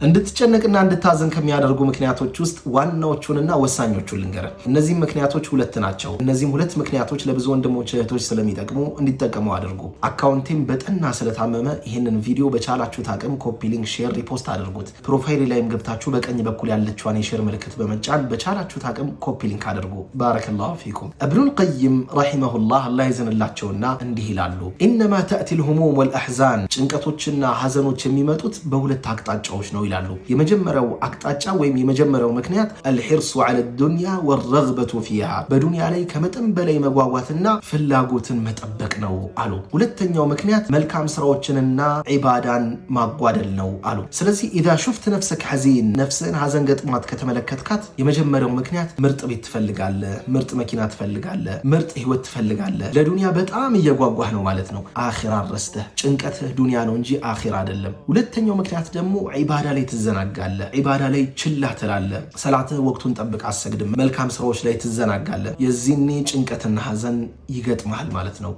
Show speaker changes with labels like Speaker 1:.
Speaker 1: እንድትጨነቅና እንድታዘን ከሚያደርጉ ምክንያቶች ውስጥ ዋናዎቹንና ወሳኞቹን ልንገርህ። እነዚህ ምክንያቶች ሁለት ናቸው። እነዚህም ሁለት ምክንያቶች ለብዙ ወንድሞች እህቶች ስለሚጠቅሙ እንዲጠቀሙ አድርጉ። አካውንቴም በጠና ስለታመመ ይህንን ቪዲዮ በቻላችሁት አቅም ኮፒ፣ ሊንክ፣ ሼር፣ ሪፖስት አድርጉት። ፕሮፋይል ላይም ገብታችሁ በቀኝ በኩል ያለችዋን የሼር ምልክት በመጫን በቻላችሁት አቅም ኮፒ ሊንክ አድርጉ። ባረከላሁ ፊኩም። ኢብኑል ቀይም ረሂመሁላህ አላህ ይዘንላቸውና እንዲህ ይላሉ፣ ኢነማ ተእቲል ሁሙም ወልአሕዛን ጭንቀቶችና ሐዘኖች የሚመጡት በሁለት አቅጣጫዎች ነው ይላሉ። የመጀመሪያው አቅጣጫ ወይም የመጀመሪያው ምክንያት አልሂርሱ ዐለ ዱንያ ወረግበቱ ፊሃ በዱንያ ላይ ከመጠን በላይ መጓጓትና ፍላጎትን መጠበቅ ነው አሉ። ሁለተኛው ምክንያት መልካም ስራዎችንና ዒባዳን ማጓደል ነው አሉ። ስለዚህ ኢዛ ሹፍት ነፍሰክ ሐዚን ነፍስን ሐዘን ገጥሟት ከተመለከትካት የመጀመሪያው ምክንያት ምርጥ ቤት ትፈልጋለህ፣ ምርጥ መኪና ትፈልጋለህ፣ ምርጥ ህይወት ትፈልጋለህ። ለዱንያ በጣም እየጓጓህ ነው ማለት ነው። አኺራ ረስተህ ጭንቀትህ ዱንያ ነው እንጂ አኺራ አይደለም። ሁለተኛው ምክንያት ደግሞ ዒባዳ ላይ ትዘናጋለህ፣ ዒባዳ ላይ ችላ ትላለህ፣ ሰላትህ ወቅቱን ጠብቅ አሰግድም፣ መልካም ስራዎች ላይ ትዘናጋለህ። የዚህኔ ጭንቀትና ሐዘን ይገጥማል ማለት ነው።